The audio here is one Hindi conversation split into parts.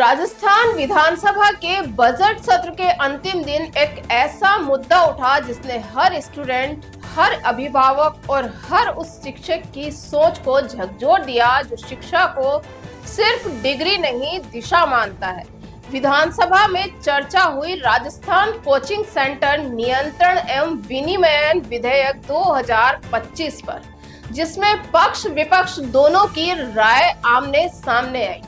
राजस्थान विधानसभा के बजट सत्र के अंतिम दिन एक ऐसा मुद्दा उठा जिसने हर स्टूडेंट, हर अभिभावक और हर उस शिक्षक की सोच को झकझोर दिया जो शिक्षा को सिर्फ डिग्री नहीं दिशा मानता है। विधानसभा में चर्चा हुई राजस्थान कोचिंग सेंटर नियंत्रण एवं विनियमन विधेयक 2025 पर, जिसमें पक्ष विपक्ष दोनों की राय आमने सामने आई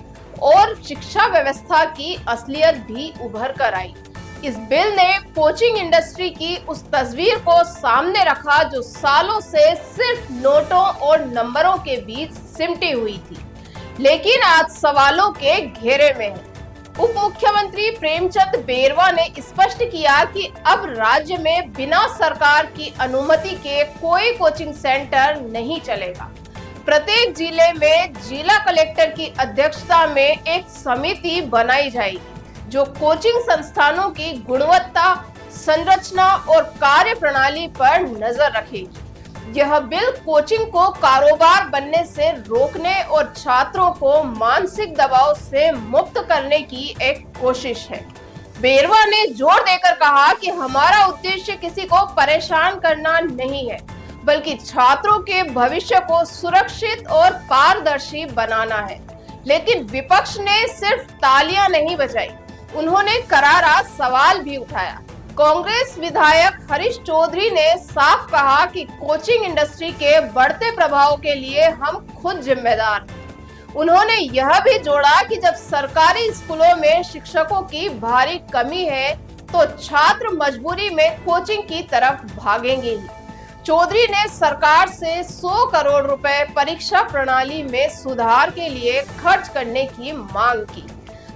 और शिक्षा व्यवस्था की असलियत भी उभर कर आई। इस बिल ने कोचिंग इंडस्ट्री की उस तस्वीर को सामने रखा जो सालों से सिर्फ नोटों और नंबरों के बीच सिमटी हुई थी, लेकिन आज सवालों के घेरे में है। उप मुख्यमंत्री प्रेमचंद बेरवा ने स्पष्ट किया कि अब राज्य में बिना सरकार की अनुमति के कोई कोचिंग सेंटर नहीं चलेगा। प्रत्येक जिले में जिला कलेक्टर की अध्यक्षता में एक समिति बनाई जाएगी जो कोचिंग संस्थानों की गुणवत्ता, संरचना और कार्य प्रणाली पर नजर रखेगी। यह बिल कोचिंग को कारोबार बनने से रोकने और छात्रों को मानसिक दबाव से मुक्त करने की एक कोशिश है। बेरवा ने जोर देकर कहा कि हमारा उद्देश्य किसी को परेशान करना नहीं है, बल्कि छात्रों के भविष्य को सुरक्षित और पारदर्शी बनाना है। लेकिन विपक्ष ने सिर्फ तालियां नहीं बजाई, उन्होंने करारा सवाल भी उठाया। कांग्रेस विधायक हरीश चौधरी ने साफ कहा कि कोचिंग इंडस्ट्री के बढ़ते प्रभाव के लिए हम खुद जिम्मेदार हैं। उन्होंने यह भी जोड़ा कि जब सरकारी स्कूलों में शिक्षकों की भारी कमी है तो छात्र मजबूरी में कोचिंग की तरफ भागेंगे ही। चौधरी ने सरकार से 100 करोड़ रुपए परीक्षा प्रणाली में सुधार के लिए खर्च करने की मांग की,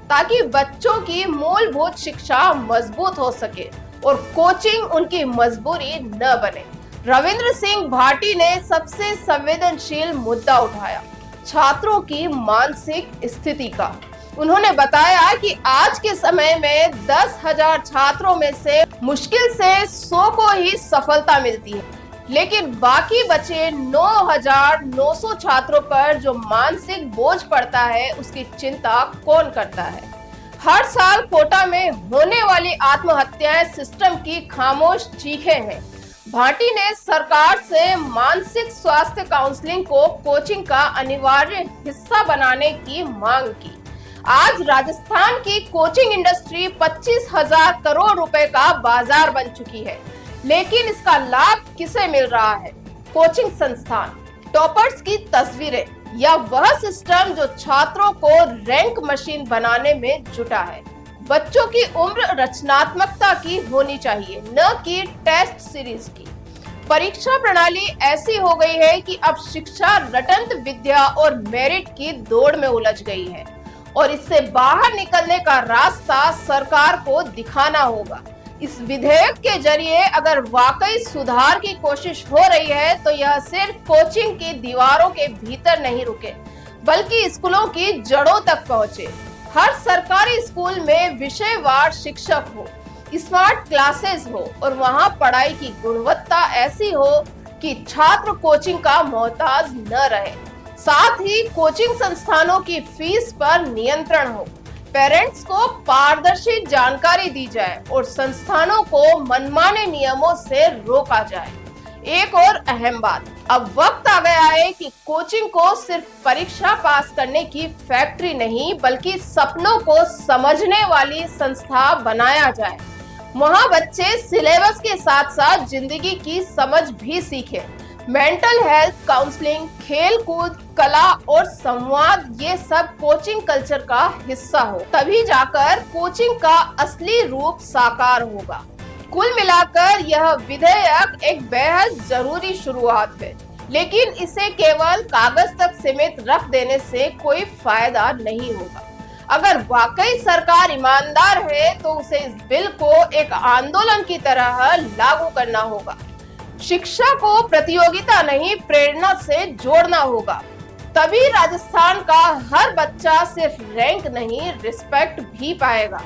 ताकि बच्चों की मूलभूत शिक्षा मजबूत हो सके और कोचिंग उनकी मजबूरी न बने। रविंद्र सिंह भाटी ने सबसे संवेदनशील मुद्दा उठाया, छात्रों की मानसिक स्थिति का। उन्होंने बताया कि आज के समय में 10,000 छात्रों में से मुश्किल से 100 को ही सफलता मिलती है, लेकिन बाकी बचे 9,900 छात्रों पर जो मानसिक बोझ पड़ता है उसकी चिंता कौन करता है। हर साल कोटा में होने वाली आत्महत्याएं सिस्टम की खामोश चीखें हैं। भाटी ने सरकार से मानसिक स्वास्थ्य काउंसलिंग को कोचिंग का अनिवार्य हिस्सा बनाने की मांग की। आज राजस्थान की कोचिंग इंडस्ट्री 25,000 करोड़ रुपए का बाजार बन चुकी है, लेकिन इसका लाभ किसे मिल रहा है? कोचिंग संस्थान, टॉपर्स की तस्वीरें या वह सिस्टम जो छात्रों को रैंक मशीन बनाने में जुटा है। बच्चों की उम्र रचनात्मकता की होनी चाहिए, न कि टेस्ट सीरीज की। परीक्षा प्रणाली ऐसी हो गई है कि अब शिक्षा रटंत विद्या और मेरिट की दौड़ में उलझ गई है और इससे बाहर निकलने का रास्ता सरकार को दिखाना होगा। इस विधेयक के जरिए अगर वाकई सुधार की कोशिश हो रही है तो यह सिर्फ कोचिंग की दीवारों के भीतर नहीं रुके, बल्कि स्कूलों की जड़ों तक पहुंचे। हर सरकारी स्कूल में विषयवार शिक्षक हो, स्मार्ट क्लासेस हो और वहां पढ़ाई की गुणवत्ता ऐसी हो कि छात्र कोचिंग का मोहताज न रहे। साथ ही कोचिंग संस्थानों की फीस पर नियंत्रण हो, पेरेंट्स को पारदर्शी जानकारी दी जाए और संस्थानों को मनमाने नियमों से रोका जाए। एक और अहम बात, अब वक्त आ गया है कि कोचिंग को सिर्फ परीक्षा पास करने की फैक्ट्री नहीं बल्कि सपनों को समझने वाली संस्था बनाया जाए। वहां बच्चे सिलेबस के साथ साथ जिंदगी की समझ भी सीखें। मेंटल हेल्थ काउंसलिंग, खेल कूद, कला और संवाद, ये सब कोचिंग कल्चर का हिस्सा हो, तभी जाकर कोचिंग का असली रूप साकार होगा। कुल मिलाकर यह विधेयक एक बेहद जरूरी शुरुआत है, लेकिन इसे केवल कागज तक सीमित रख देने से कोई फायदा नहीं होगा। अगर वाकई सरकार ईमानदार है तो उसे इस बिल को एक आंदोलन की तरह लागू करना होगा। शिक्षा को प्रतियोगिता नहीं, प्रेरणा से जोड़ना होगा। तभी राजस्थान का हर बच्चा सिर्फ रैंक नहीं, रिस्पेक्ट भी पाएगा।